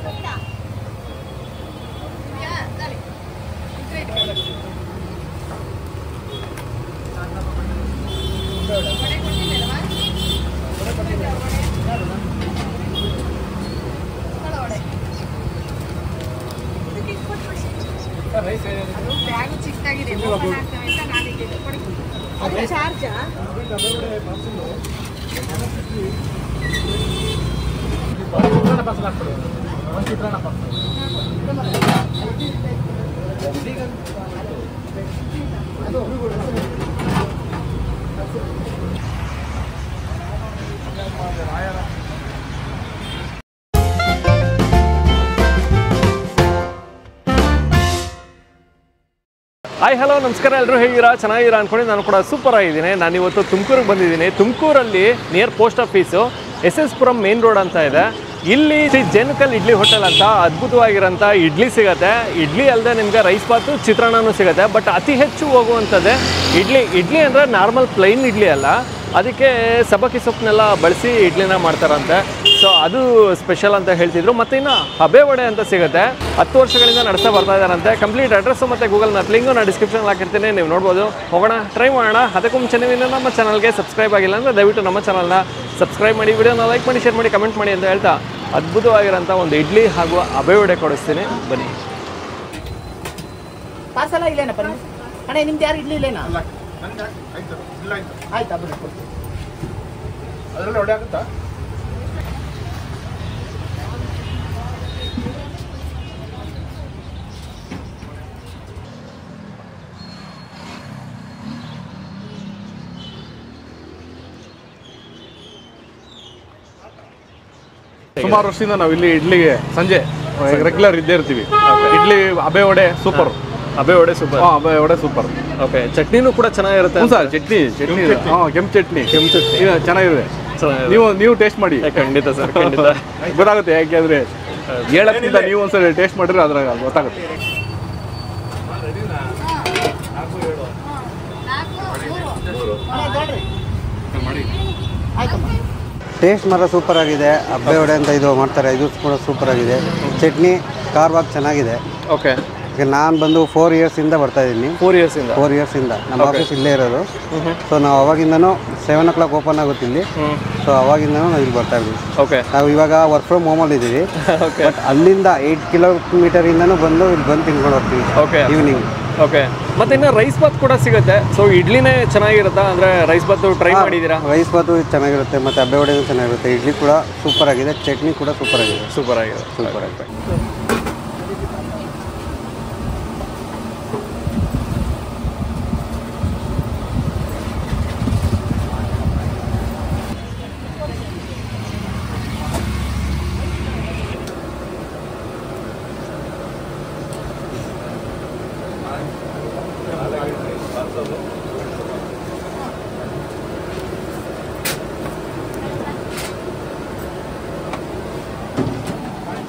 Hi hello ನಮಸ್ಕಾರ, ಎಲ್ಲರೂ ಹೇಗಿರಾ? ಚೆನ್ನಾಗಿರಾ ಅಂದ್ಕೊಂಡು ನಾನು ಕೂಡ ಸೂಪರ್ ಆಗಿದ್ದೀನಿ. ನಾನು ಇವತ್ತು ತುಮಕೂರಿಗೆ ಬಂದಿದ್ದೀನಿ. ತುಮಕೂರಲ್ಲಿ near post office SS Puram main road ಅಂತ ಇದೆ. ಇಲ್ಲಿ ಶ್ರೀ ಜೇನುಕಲ್ ಇಡ್ಲಿ ಹೋಟೆಲ್ ಅಂತ ಅದ್ಭುತವಾಗಿರೋಂಥ ಇಡ್ಲಿ ಸಿಗುತ್ತೆ. ಇಡ್ಲಿ ಅಲ್ಲದೆ ನಿಮಗೆ ರೈಸ್ ಬಾತು ಚಿತ್ರಾನ್ನನೂ ಸಿಗುತ್ತೆ. ಬಟ್ ಅತಿ ಹೆಚ್ಚು ಹೋಗುವಂಥದ್ದೇ ಇಡ್ಲಿ ಅಂದರೆ ನಾರ್ಮಲ್ ಪ್ಲೈನ್ ಇಡ್ಲಿ ಅಲ್ಲ, ಅದಕ್ಕೆ ಸಬ್ಬಕ್ಕಿ ಸೊಪ್ಪನ್ನೆಲ್ಲ ಬಳಸಿ ಇಡ್ಲಿನ ಮಾಡ್ತಾರಂತೆ. ಸೊ ಅದು ಸ್ಪೆಷಲ್ ಅಂತ ಹೇಳ್ತಿದ್ರು. ಮತ್ತು ಇನ್ನು ಹಬೆ ವಡೆ ಅಂತ ಸಿಗುತ್ತೆ. 10 ವರ್ಷಗಳಿಂದ ನಡೆಸ್ತಾ ಬರ್ತಾ ಇದ್ದಾರಂತೆ. ಕಂಪ್ಲೀಟ್ ಅಡ್ರೆಸ್ಸು ಮತ್ತು ಗೂಗಲ್ ಮ್ಯಾಪ್ ಲಿಂಕು ನಾನು ಡಿಸ್ಕ್ರಿಪ್ಷನ್ ಹಾಕಿರ್ತೀನಿ, ನೀವು ನೋಡ್ಬೋದು. ಹೋಗೋಣ, ಟ್ರೈ ಮಾಡೋಣ. ಅದಕ್ಕೂ ಮುಂಚೆ ನೀವು ನಮ್ಮ ಚಾನಲ್ಗೆ ಸಬ್ಸ್ಕ್ರೈಬ್ ಆಗಿಲ್ಲ ಅಂದರೆ ದಯವಿಟ್ಟು ನಮ್ಮ ಚಾನಲ್ನ ಸಬ್ಸ್ಕ್ರೈಬ್ ಮಾಡಿ, ವಿಡಿಯೋನ ಲೈಕ್ ಮಾಡಿ, ಶೇರ್ ಮಾಡಿ, ಕಮೆಂಟ್ ಮಾಡಿ ಅಂತ ಹೇಳ್ತಾ ಅದ್ಭುತವಾಗಿರೋಂಥ ಒಂದು ಇಡ್ಲಿ ಹಾಗೂ ಹಬೆ ವಡೆ ಕೊಡಿಸ್ತೀನಿ, ಬನ್ನಿ. ಪಾರ್ಸಲ ಇಲ್ಲೇನಪ್ಪ ಅಣ್ಣ? ನಿಮ್ದು ಯಾರು ಇಡ್ಲಿ ಇಲ್ಲೇನಾ? ಆಯ್ತಾ, ಅದರಲ್ಲಿ ಒಡೆ ಆಗುತ್ತಾ? ಸುಮಾರು ವರ್ಷದಿಂದ ನಾವು ಇಲ್ಲಿ ಇಡ್ಲಿಗೆ ಸಂಜೆ ರೆಗ್ಯುಲರ್ ಇದ್ದೇ ಇರ್ತೀವಿ. ಇಡ್ಲಿ ಹಬೆ ವಡೆ ಸೂಪರ್. ಹಬೆ ವಡೆ ಸೂಪರ್. ಹಬೆ ವಡೆ ಸೂಪರ್. ಓಕೆ, ಚಟ್ನಿನೂ ಕೂಡ ಚೆನ್ನಾಗಿರುತ್ತೆ. ಸರ್ ಚಟ್ನಿ ಕೆಂಪು ಚಟ್ನಿ ಚೆನ್ನಾಗಿದೆ. ನೀವು ಟೇಸ್ಟ್ ಮಾಡಿ. ಖಂಡಿತ ಸರ್, ಖಂಡಿತ ಗೊತ್ತಾಗುತ್ತೆ. ಯಾಕೆಂದ್ರೆ ಹೇಳಕ್ಕಿಂತ ನೀವು ಒಂದ್ಸರಿ ಟೇಸ್ಟ್ ಮಾಡಿದ್ರೆ ಅದ್ರಾಗ ಗೊತ್ತಾಗುತ್ತೆ. ಟೇಸ್ಟ್ ಮಾತ್ರ ಸೂಪರ್ ಆಗಿದೆ. ಹಬ್ಬೆ ವಡೆ ಅಂತ ಇದು ಮಾಡ್ತಾರೆ, ಇದು ಕೂಡ ಸೂಪರ್ ಆಗಿದೆ. ಚಟ್ನಿ ಖಾರವಾಗಿ ಚೆನ್ನಾಗಿದೆ. ಓಕೆ, ಈಗ ನಾನು ಬಂದು 4 ಇಯರ್ಸಿಂದ ಬರ್ತಾ ಇದ್ದೀನಿ. 4 ಇಯರ್ಸಿಂದ ನಮ್ಮ ಆಫೀಸ್ ಇಲ್ಲೇ ಇರೋದು. ಸೊ ನಾವು ಅವಾಗಿಂದನೂ 7 o'clock ಓಪನ್ ಆಗುತ್ತೆ ಇಲ್ಲಿ. ಸೊ ಅವಾಗಿಂದನೂ ನಾವು ಇಲ್ಲಿ ಬರ್ತಾ ಇದ್ದೀವಿ. ಓಕೆ, ನಾವು ಇವಾಗ ವರ್ಕ್ ಫ್ರಮ್ ಹೋಮಲ್ಲಿ ಇದ್ದೀವಿ. ಬಟ್ ಅಲ್ಲಿಂದ 8 ಕಿಲೋಮೀಟರಿಂದನೂ ಬಂದು ಇಲ್ಲಿ ಬಂದು ತಿನ್ಕೊಂಡು ಹೋಗ್ತೀವಿ. Okay, evening. ಓಕೆ. ಮತ್ತೆ ಇನ್ನು ರೈಸ್ ಬಾತ್ ಕೂಡ ಸಿಗುತ್ತೆ. ಸೊ ಇಡ್ಲಿನೇ ಚೆನ್ನಾಗಿರುತ್ತಾ? ಅಂದರೆ ರೈಸ್ ಬಾತು ಟ್ರೈ ಮಾಡಿದ್ದೀರಾ? ರೈಸ್ ಬಾತು ಚೆನ್ನಾಗಿರುತ್ತೆ, ಮತ್ತು ಹಬ್ಬೆ ವಡೆನೂ ಚೆನ್ನಾಗಿರುತ್ತೆ. ಇಡ್ಲಿ ಕೂಡ ಸೂಪರ್ ಆಗಿದೆ, ಚಟ್ನಿ ಕೂಡ ಸೂಪರ್ ಆಗಿದೆ. ಸೂಪರ್ ಆಗಿದೆ.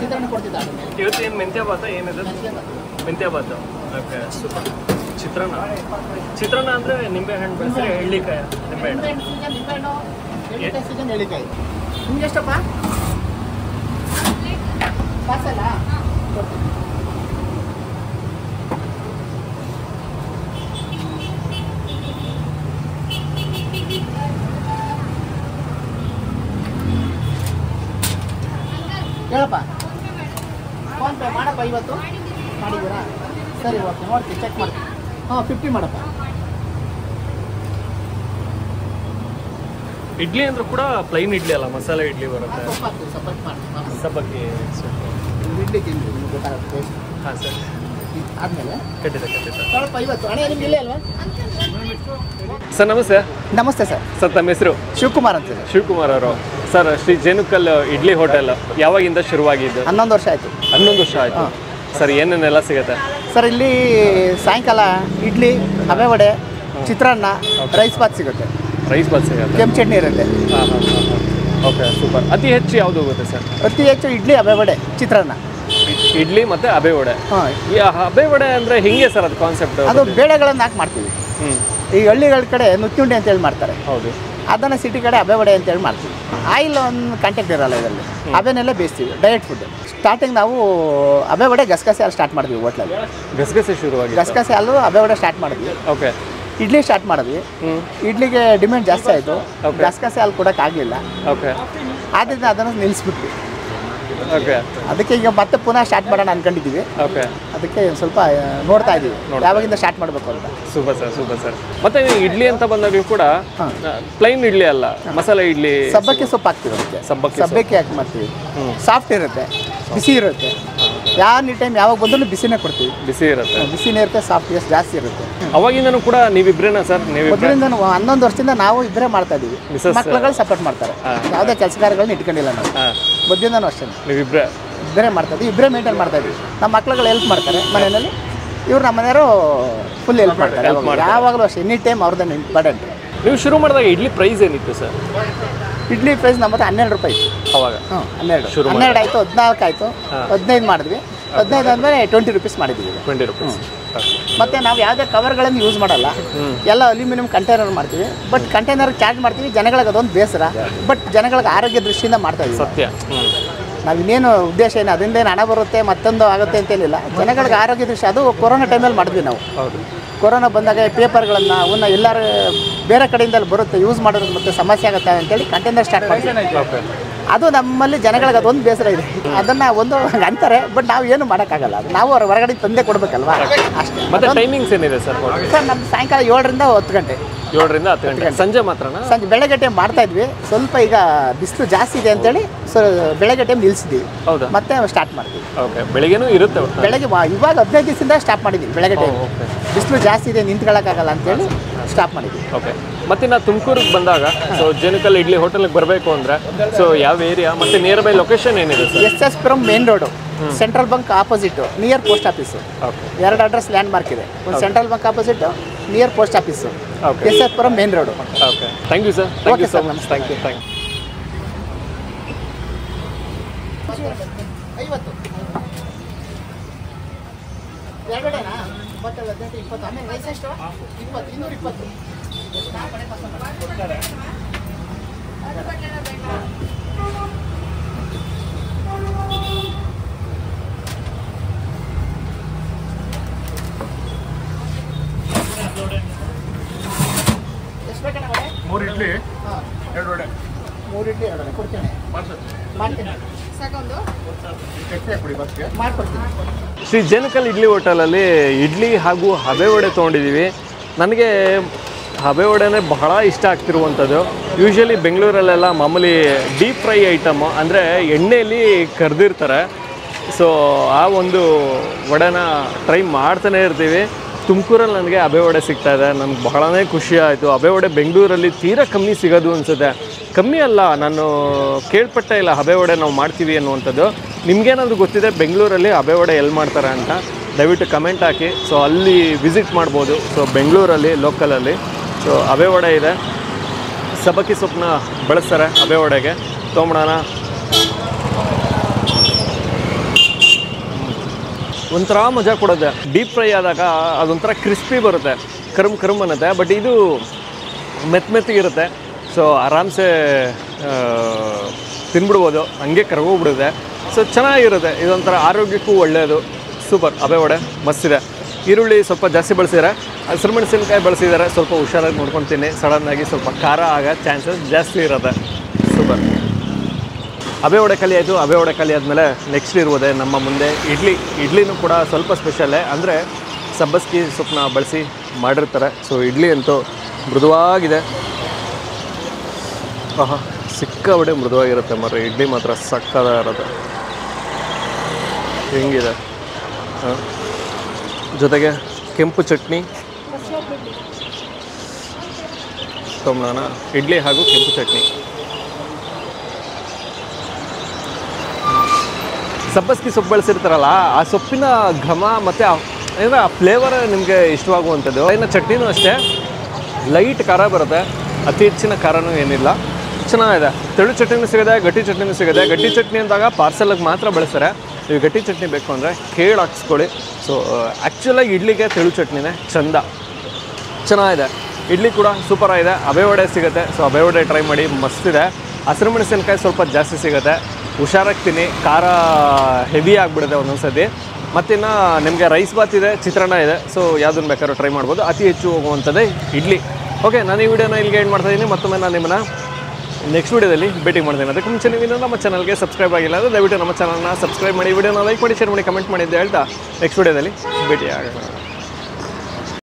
ಚಿತ್ರಾನ್ನ ಕೊಡ್ತಿದ್ದಾರೆ ಇವತ್ತು ಏನು ಮೆಂತ್ಯ ಬಾತ ಏನಿದೆ? ಮೆಂತ್ಯ ಬಾತ. Okay, super. ಚಿತ್ರಾನ್ನ ಅಂದರೆ ನಿಂಬೆಹಣ್ಣು ಬೆಳೆಸಿದ್ರೆ ಎಳ್ಳಿಕಾಯಿ ನಿಂಬೆಹಣ್ಣು. ಎಳ್ಳಿಕಾಯಿ ನಿಮ್ಗೆ ಎಷ್ಟಪ್ಪ ಪಾರ್ಸಲ? ಹೇಳಪ್ಪ. ಫೋನ್ ಪೇ ಮಾಡಪ್ಪ. ಇವತ್ತು ಮಾಡಿದ್ದೀರಾ? ಸರಿ, ಓಕೆ, ನೋಡ್ತೀವಿ, ಚೆಕ್ ಮಾಡ್ತೀವಿ. 50 ಮಾಡಪ್ಪ. ಇಡ್ಲಿ ಅಂದ್ರೂ ಕೂಡ ಪ್ಲೈನ್ ಇಡ್ಲಿ ಅಲ್ಲ, ಮಸಾಲೆ ಇಡ್ಲಿ ಬರುತ್ತೆ. ಸಬ್ಬಕ್ಕಿ ಇಡ್ಲಿ ತಿಂದು ನಿಮ್ಗೆ ಗೊತ್ತಾಗುತ್ತೆ ಟೇಸ್ಟ್. ಹಾಂ ಸರ್, ಆದಮೇಲೆ ಖಂಡಿತ. ನೋಡಪ್ಪ. ಇವತ್ತು ಅಣ್ಣ ನಿಮ್ಗೆ ಇಲ್ಲೇ ಅಲ್ವಾ? ಸರ್ ನಮಸ್ತೆ. ನಮಸ್ತೆ ಸರ್. ಸರ್ ತಮ್ಮ ಹೆಸರು? ಶಿವಕುಮಾರ್ ಅಂತ. ಶಿವಕುಮಾರ್ ಅವರು. ಸರ್, ಶ್ರೀ ಜೇನುಕಲ್ ಇಡ್ಲಿ ಹೋಟೆಲ್ ಯಾವಾಗಿಂದ ಶುರುವಾಗಿದ್ದು? 11 ವರ್ಷ ಆಯಿತು. 11 ವರ್ಷ ಆಯಿತು. ಸರ್, ಏನೇನೆಲ್ಲ ಸಿಗುತ್ತೆ ಸರ್ ಇಲ್ಲಿ? ಸಾಯಂಕಾಲ ಇಡ್ಲಿ, ಹಬೆ ವಡೆ, ಚಿತ್ರಾನ್ನ, ರೈಸ್ ಬಾತ್ ಸಿಗುತ್ತೆ. ರೈಸ್ ಬಾತ್ ಸಿಗುತ್ತೆ, ಕೆಂಪು ಚಟ್ನಿ ಇರುತ್ತೆ. ಹಾಂ. Okay, super. ಅತಿ ಹೆಚ್ಚು ಯಾವುದು ಹೋಗುತ್ತೆ ಸರ್? ಅತಿ ಹೆಚ್ಚು ಇಡ್ಲಿ, ಹಬೆ ವಡೆ, ಚಿತ್ರಾನ್ನ. ಇಡ್ಲಿ ಮತ್ತು ಹಬೆ ವಡೆ. ಈ ಹಬೆ ವಡೆ ಅಂದರೆ ಹಿಂಗೆ ಸರ್ ಅದು ಕಾನ್ಸೆಪ್ಟ್? ಅದು ಬೇಳೆಗಳನ್ನು ಹಾಕಿ ಮಾಡ್ತೀವಿ. ಈ ಹಳ್ಳಿಗಳ ಕಡೆ ನುಚ್ಚುಂಡೆ ಅಂತೇಳಿ ಮಾಡ್ತಾರೆ. ಹೌದು. ಅದನ್ನು ಸಿಟಿ ಕಡೆ ಹಬೆ ವಡೆ ಅಂತೇಳಿ ಮಾಡ್ತೀವಿ. ಆಯಿಲ್ ಒಂದು ಕಾಂಟ್ಯಾಕ್ಟ್ ಇರಲ್ಲ ಇದರಲ್ಲಿ, ಹಬೆನಲ್ಲೇ ಬೇಯಿಸ್ತೀವಿ. ಡಯಟ್ ಫುಡ್ ಸ್ಟಾರ್ಟಿಂಗ್ ನಾವು ಹಬೆ ವಡೆ ಗಸಗಸೆ ಹಾಲು ಸ್ಟಾರ್ಟ್ ಮಾಡಿದ್ವಿ ಹೋಟ್ಲಲ್ಲಿ. ಗಸಗಸೆ ಶುರುವಾಗಿ ಗಸಗಸೆ ಹಾಲು ಹಬೆ ವಡೆ ಸ್ಟಾರ್ಟ್ ಮಾಡಿದ್ವಿ. ಓಕೆ. ಇಡ್ಲಿ ಸ್ಟಾರ್ಟ್ ಮಾಡಿದ್ವಿ. ಇಡ್ಲಿಗೆ ಡಿಮ್ಯಾಂಡ್ ಜಾಸ್ತಿ ಆಯಿತು, ಗಸಗಸೆ ಹಾಲು ಕೊಡೋಕ್ಕಾಗಲಿಲ್ಲ. ಓಕೆ. ಆದ್ದರಿಂದ ಅದನ್ನು ನಿಲ್ಲಿಸ್ಬಿಟ್ವಿ. ಓಕೆ. ಅದಕ್ಕೆ ಈಗ ಮತ್ತೆ ಪುನಃ ಸ್ಟಾರ್ಟ್ ಮಾಡೋಣ ಅನ್ಕೊಂಡಿದ್ದೀವಿ. ಓಕೆ. ಅದಕ್ಕೆ ಸ್ವಲ್ಪ ನೋಡ್ತಾ ಇದ್ದೀವಿ ಯಾವಾಗಿಂದ ಸ್ಟಾರ್ಟ್ ಮಾಡಬೇಕು ಅಂತ. Super sir. ಮತ್ತೆ ಇಡ್ಲಿ ಅಂತ ಬಂದಾಗಲೂ ಕೂಡ ಪ್ಲೈನ್ ಇಡ್ಲಿ ಅಲ್ಲ, ಮಸಾಲೆ ಇಡ್ಲಿ, ಸಬ್ಬಕ್ಕಿ ಸೊಪ್ಪು ಹಾಕ್ತೀವಿ ಅದಕ್ಕೆ. ಸಬ್ಬಕ್ಕಿ ಹಾಕಿ ಮಾಡ್ತೀವಿ. ಸಾಫ್ಟ್ ಇರುತ್ತೆ, ಬಿಸಿ ಇರುತ್ತೆ. ಯಾವ ಟೈಮ್ ಯಾವಾಗ ಬಂದರೂ ಬಿಸಿನೇ ಕೊಡ್ತೀವಿ. ಬಿಸಿ ಇರುತ್ತೆ, ಬಿಸಿನೇ ಇರುತ್ತೆ, ಸಾಫ್ಟ್ನೆಸ್ ಜಾಸ್ತಿ ಇರುತ್ತೆ. ಅವಾಗಿಂದನೂ ಕೂಡ ನೀವಿಬ್ರೇನಾ ಸರ್? ಮೊದಲಿಂದ 11 ವರ್ಷದಿಂದ ನಾವು ಇಬ್ಬರೇ ಮಾಡ್ತಾ ಇದ್ದೀವಿ. ಮಕ್ಕಳುಗಳು ಸಪೋರ್ಟ್ ಮಾಡ್ತಾರೆ, ಯಾವುದೇ ಕೆಲಸ ಕಾರ್ಯಗಳನ್ನ ಇಟ್ಕೊಂಡಿಲ್ಲ ನಾವು. ಮೊದಲಿಂದನೂ ಅಷ್ಟೇ ನೀವಿಬ್ಬರೇ ಮಾಡ್ತಾ ಇದ್ದೀವಿ, ಇಬ್ಬರೇ ಮೇಂಟೈನ್ ಮಾಡ್ತಾ ಇದ್ದೀವಿ. ನಮ್ಮ ಮಕ್ಕಳುಗಳು ಹೆಲ್ಪ್ ಮಾಡ್ತಾರೆ ಮನೆಯಲ್ಲಿ, ಇವ್ರು ನಮ್ಮ ಮನೆಯವರು ಫುಲ್ ಹೆಲ್ಪ್ ಮಾಡ್ತಾರೆ. ಯಾವಾಗಲೂ ಅಷ್ಟೇ, ಎನಿ ಟೈಮ್ ಅವ್ರದ್ದು ಇಂಪಾರ್ಟೆಂಟ್. ನೀವು ಶುರು ಮಾಡಿದಾಗ ಇಡ್ಲಿ ಪ್ರೈಸ್ ಏನಿತ್ತು ಸರ್? ಇಡ್ಲಿ ಪ್ರೈಸ್ ನಮ್ಮ 12 ರೂಪಾಯಿ ಇತ್ತು ಅವಾಗ. 12 ಆಯಿತು, 14 ಆಯಿತು, 15 ಮಾಡಿದ್ವಿ. 15 ಆದಮೇಲೆ 20 ರೂಪೀಸ್ ಮಾಡಿದ್ವಿ. 20 ರೂಪೀಸ್. ಮತ್ತು ನಾವು ಯಾವುದೇ ಕವರ್ಗಳನ್ನು ಯೂಸ್ ಮಾಡಲ್ಲ, ಎಲ್ಲ ಅಲ್ಯೂಮಿನಿಯಂ ಕಂಟೈನರ್ ಮಾಡ್ತೀವಿ. ಬಟ್ ಕಂಟೈನರ್ ಚಾರ್ಜ್ ಮಾಡ್ತೀವಿ, ಜನಗಳಿಗೆ ಅದೊಂದು ಬೇಸರ. ಬಟ್ ಜನಗಳಿಗೆ ಆರೋಗ್ಯ ದೃಷ್ಟಿಯಿಂದ ಮಾಡ್ತಾ ಇದ್ದೀವಿ. ಸತ್ಯ. ನಾವು ಇನ್ನೇನು ಉದ್ದೇಶ ಏನು ಅದರಿಂದೇನು ಹಣ ಬರುತ್ತೆ ಮತ್ತೊಂದು ಆಗುತ್ತೆ ಅಂತೇನಿಲ್ಲ, ಜನಗಳಿಗೆ ಆರೋಗ್ಯ ದೃಷ್ಟಿ. ಅದು ಕೊರೋನಾ ಟೈಮಲ್ಲಿ ಮಾಡಿದ್ವಿ ನಾವು. ಕೊರೋನಾ ಬಂದಾಗ ಪೇಪರ್ಗಳನ್ನು ಅವನ್ನ ಎಲ್ಲರೂ ಬೇರೆ ಕಡೆಯಿಂದ ಬರುತ್ತೆ, ಯೂಸ್ ಮಾಡೋದು ಮತ್ತೆ ಸಮಸ್ಯೆ ಆಗುತ್ತೆ ಅಂತೇಳಿ ಕಂಟೈನರ್ ಸ್ಟಾರ್ಟ್ ಮಾಡಿದ್ವಿ. ಅದು ನಮ್ಮಲ್ಲಿ ಜನಗಳಿಗೆ ಅದೊಂದು ಬೇಸರ ಇದೆ. ಅದನ್ನು ಒಂದು ಅಂತಾರೆ, ಬಟ್ ನಾವು ಏನು ಮಾಡೋಕ್ಕಾಗಲ್ಲ. ಅದು ನಾವು ಅವ್ರ ಹೊರಗಡೆ ತಂದೆ ಕೊಡಬೇಕಲ್ವಾ, ಅಷ್ಟೇ. ಮತ್ತೆ ಟೈಮಿಂಗ್ಸ್ ಏನಿದೆ ಸರ್? ಸರ್ ನಮ್ದು ಸಾಯಂಕಾಲ 7ರಿಂದ 10 ಗಂಟೆ. 7ರಿಂದ 10 ಗಂಟೆ. ಸಂಜೆ ಮಾತ್ರನಾ? ಸಂಜೆ ಬೆಳಗ್ಗೆ ಟೈಮ್ ಮಾಡ್ತಾ ಇದ್ವಿ. ಸ್ವಲ್ಪ ಈಗ ಬಿಸಿಲು ಜಾಸ್ತಿ ಇದೆ ಅಂತೇಳಿ ಬೆಳಗ್ಗೆ ಟೈಮ್ ನಿಲ್ಲಿಸಿದ್ವಿ. ಹೌದಾ? ಮತ್ತೆ ಸ್ಟಾರ್ಟ್ ಮಾಡ್ತೀವಿ. ಓಕೆ. ಬೆಳಗ್ಗೆನೂ ಇರುತ್ತೆ? ಬೆಳಗ್ಗೆ ಇವಾಗ 15 ದಿವಸದಿಂದ ಸ್ಟಾರ್ಟ್ ಮಾಡಿದ್ವಿ. ಬೆಳಗ್ಗೆ ಟೈಮ್ ಬಿಸಿಲು ಜಾಸ್ತಿ ಇದೆ, ನಿಂತ್ಕೊಳ್ಳೋಕ್ಕಾಗಲ್ಲ ಅಂತೇಳಿ ಸ್ಟಾಪ್ ಮಾಡಿದ್ವಿ. ಓಕೆ. ಮತ್ತೆ ನಾವು ತುಮಕೂರಿಗೆ ಬಂದಾಗ ಸೊ ಜೇನುಕಲ್ ಇಡ್ಲಿ ಹೋಟೆಲ್ಗೆ ಬರಬೇಕು ಅಂದರೆ ಸೊ ಯಾವ ಏರಿಯಾ ಮತ್ತು ನಿಯರ್ ಬೈ ಲೊಕೇಶನ್ ಏನಿದೆ sir? SS Puram main road, central bank opposite, near post office. ಎರಡು ಅಡ್ರೆಸ್ ಲ್ಯಾಂಡ್ ಮಾರ್ಕ್ ಇದೆ. ಒಂದು central bank opposite, near post office, SS Puram main road. Okay. Thank you sir. Thank you so much. Thank you. 50 ಎರಡೆಡೆನಾ? 20, 18, 20. ಆಮೇಲೆ rice ಎಷ್ಟು? 20, 220. ಎಷ್ಟು ಬೇಕಣ್ಣ ವಡೆ? 3 ಇಡ್ಲಿ, 2 ವಡೆ. 3 ಇಡ್ಲಿ 2 ವಡೆ ಕೊಡ್ತೇನೆ. ಮಾಡ್ತೀನಿ. ಮಾಡ್ಕೊಡ್ತೀನಿ. ಶ್ರೀ ಜೇನುಕಲ್ ಇಡ್ಲಿ ಹೋಟೆಲಲ್ಲಿ ಇಡ್ಲಿ ಹಾಗೂ ಹಬೆ ವಡೆ ತೊಗೊಂಡಿದ್ದೀವಿ. ನನಗೆ ಹಬೆ ವಡೆನೇ ಬಹಳ ಇಷ್ಟ ಆಗ್ತಿರುವಂಥದ್ದು. ಯೂಶ್ವಲಿ ಬೆಂಗಳೂರಲ್ಲೆಲ್ಲ ಮಾಮೂಲಿ ಡೀಪ್ ಫ್ರೈ ಐಟಮು, ಅಂದರೆ ಎಣ್ಣೆಯಲ್ಲಿ ಕರೆದಿರ್ತಾರೆ. ಸೊ ಆ ಒಂದು ವಡೆನ ಟ್ರೈ ಮಾಡ್ತಾನೆ ಇರ್ತೀವಿ. ತುಮಕೂರಲ್ಲಿ ನನಗೆ ಹಬೆ ವಡೆ ಸಿಗ್ತಾಯಿದೆ, ನನಗೆ ಬಹಳನೇ ಖುಷಿ ಆಯಿತು. ಹಬೆ ವಡೆ ಬೆಂಗಳೂರಲ್ಲಿ ತೀರಾ ಕಮ್ಮಿ ಸಿಗೋದು ಅನಿಸುತ್ತೆ. ಕಮ್ಮಿ ಅಲ್ಲ, ನಾನು ಕೇಳ್ಪಟ್ಟೆ ಇಲ್ಲ ಹಬೆ ವಡೆ ನಾವು ಮಾಡ್ತೀವಿ ಅನ್ನುವಂಥದ್ದು. ನಿಮಗೇನಾದರೂ ಗೊತ್ತಿದೆ ಬೆಂಗಳೂರಲ್ಲಿ ಹಬೆ ವಡೆ ಎಲ್ಲಿ ಮಾಡ್ತಾರೆ ಅಂತ ದಯವಿಟ್ಟು ಕಮೆಂಟ್ ಹಾಕಿ. ಸೊ ಅಲ್ಲಿ ವಿಸಿಟ್ ಮಾಡ್ಬೋದು. ಸೊ ಬೆಂಗಳೂರಲ್ಲಿ ಲೋಕಲಲ್ಲಿ ಸೊ ಹಬೆ ವಡೆ ಇದೆ. ಸಬ್ಬಕ್ಕಿ ಸೊಪ್ಪನ್ನ ಬಳಸ್ತಾರೆ ಹಬೆ ವಡೆಗೆ. ತೊಗೊಂಬಿಡೋಣ. ಒಂಥರ ಮಜಾ ಕೊಡುತ್ತೆ. ಡೀಪ್ ಫ್ರೈ ಆದಾಗ ಅದೊಂಥರ ಕ್ರಿಸ್ಪಿ ಬರುತ್ತೆ, ಕರುಮ್ ಅನ್ನತ್ತೆ. ಬಟ್ ಇದು ಮೆತ್ತಗಿರುತ್ತೆ. ಸೊ ಆರಾಮ್ಸೆ ತಿನ್ಬಿಡ್ಬೋದು, ಹಂಗೆ ಕರ್ಗೋಗ್ಬಿಡುತ್ತೆ. ಸೊ ಚೆನ್ನಾಗಿರುತ್ತೆ. ಇದೊಂಥರ ಆರೋಗ್ಯಕ್ಕೂ ಒಳ್ಳೆಯದು. ಸೂಪರ್. ಹಬೆ ವಡೆ ಮಸ್ತಿದೆ. ಈರುಳ್ಳಿ ಸ್ವಲ್ಪ ಜಾಸ್ತಿ ಬಳಸಿದ್ದಾರೆ, ಹಸಿರು ಮೆಣಸಿನ್ಕಾಯಿ ಬಳಸಿದ್ದಾರೆ. ಸ್ವಲ್ಪ ಹುಷಾರಾಗಿ ನೋಡ್ಕೊತೀನಿ, ಸಡನ್ನಾಗಿ ಸ್ವಲ್ಪ ಖಾರ ಆಗೋ ಚಾನ್ಸಸ್ ಜಾಸ್ತಿ ಇರುತ್ತೆ. ಸೂಪರ್. ಹಬೆ ವಡೆ ಖಾಲಿ ಆಯಿತು. ಹಬೆ ವಡೆ ಖಾಲಿ ಆದಮೇಲೆ ನೆಕ್ಸ್ಟ್ ಇರುವುದೇ ನಮ್ಮ ಮುಂದೆ ಇಡ್ಲಿನೂ ಕೂಡ ಸ್ವಲ್ಪ ಸ್ಪೆಷಲ್ಲೇ, ಅಂದರೆ ಸಬ್ಬಸ್ಗಿ ಸೊಪ್ಪನ್ನ ಬಳಸಿ ಮಾಡಿರ್ತಾರೆ. ಸೊ ಇಡ್ಲಿ ಅಂತೂ ಮೃದುವಾಗಿದೆ. ಸಿಕ್ಕಾಬಡೆ ಮೃದುವಾಗಿರುತ್ತೆ ಮರ್ರಿ. ಇಡ್ಲಿ ಮಾತ್ರ ಸಕ್ಕತ್ತಾಗಿರುತ್ತೆ. ಹೆಂಗಿದೆ ಜೊತೆಗೆ ಕೆಂಪು ಚಟ್ನಿ ತೊಗೊಳ್ಳೋಣ. ಇಡ್ಲಿ ಹಾಗೂ ಕೆಂಪು ಚಟ್ನಿ. ಸಬ್ಬಸ್ಗಿ ಸೊಪ್ಪು ಬಳಸಿರ್ತಾರಲ್ಲ, ಆ ಸೊಪ್ಪಿನ ಘಮ ಮತ್ತು ಏನಂದರೆ ಆ ಫ್ಲೇವರ್ ನಿಮಗೆ ಇಷ್ಟವಾಗುವಂಥದ್ದು. ಇನ್ನು ಚಟ್ನಿನೂ ಅಷ್ಟೇ, ಲೈಟ್ ಖಾರ ಬರುತ್ತೆ, ಅತಿ ಹೆಚ್ಚಿನ ಖಾರನೂ ಏನಿಲ್ಲ. ಚೆನ್ನಾಗಿದೆ. ತೆಳು ಚಟ್ನಿನೂ ಸಿಗುತ್ತೆ, ಗಟ್ಟಿ ಚಟ್ನಿನೂ ಸಿಗುತ್ತೆ. ಗಟ್ಟಿ ಚಟ್ನಿ ಅಂದಾಗ ಪಾರ್ಸಲ್ಗೆ ಮಾತ್ರ ಬಳಸ್ತಾರೆ. ನೀವು ಗಟ್ಟಿ ಚಟ್ನಿ ಬೇಕು ಅಂದರೆ ಕೇಳಿ ಹಾಕ್ಸ್ಕೊಳ್ಳಿ. ಸೊ ಆ್ಯಕ್ಚುಲಾಗಿ ಇಡ್ಲಿಗೆ ತೆಳು ಚಟ್ನಿನೇ ಚೆಂದ. ಚೆನ್ನಾಗಿದೆ. ಇಡ್ಲಿ ಕೂಡ ಸೂಪರ್ ಆಗಿದೆ. ಅಬೆ ವಡೆ ಸಿಗುತ್ತೆ, ಸೊ ಅಬೆ ವಡೆ ಟ್ರೈ ಮಾಡಿ, ಮಸ್ತಿದೆ. ಹಸಿರು ಮೆಣಸಿನಕಾಯಿ ಸ್ವಲ್ಪ ಜಾಸ್ತಿ ಸಿಗುತ್ತೆ, ಹುಷಾರಾಗಿ ತಿನ್ನಿ, ಖಾರ ಹೆವಿ ಆಗಿಬಿಡುತ್ತೆ ಒಂದೊಂದು ಸತಿ. ಮತ್ತಿನ್ನು ನಿಮಗೆ ರೈಸ್ ಬಾತ್ ಇದೆ, ಚಿತ್ರಾನ್ನ ಇದೆ, ಸೊ ಯಾವುದನ್ನು ಬೇಕಾದ್ರೂ ಟ್ರೈ ಮಾಡ್ಬೋದು. ಅತಿ ಹೆಚ್ಚು ಹೋಗುವಂಥದ್ದೇ ಇಡ್ಲಿ. ಓಕೆ, ನಾನು ಈ ವಿಡಿಯೋನ ಇಲ್ಲಿಗೆ ಎಂಡ್ ಮಾಡ್ತಾಯಿದ್ದೀನಿ. ಮತ್ತೊಮ್ಮೆ ನಾನು ನಿಮ್ಮನ್ನು ನೆಕ್ಸ್ಟ್ ವೀಡಿಯೋದಲ್ಲಿ ಭೇಟಿ ಮಾಡ್ತೀನಿ. ಅದಕ್ಕೆ ಮುಂಚೆ ನೀವು ಇನ್ನೂ ನಮ್ಮ ಚಾನಲ್ಗೆ ಸಬ್ಸ್ಕ್ರೈಬ್ ಆಗಿಲ್ಲ ಅಂದರೆ ದಯವಿಟ್ಟು ನಮ್ಮ ಚಾನಲ್ನ ಸಬ್ಸ್ಕ್ರೈಬ್ ಮಾಡಿ, ವಿಡಿಯೋನ ಲೈಕ್ ಮಾಡಿ, ಶೇರ್ ಮಾಡಿ, ಕಮೆಂಟ್ ಮಾಡಿ ಅಂತ ಹೇಳ್ತಾ ನೆಕ್ಸ್ಟ್ ವೀಡಿಯೋದಲ್ಲಿ ಭೇಟಿ ಆಗೋಣ.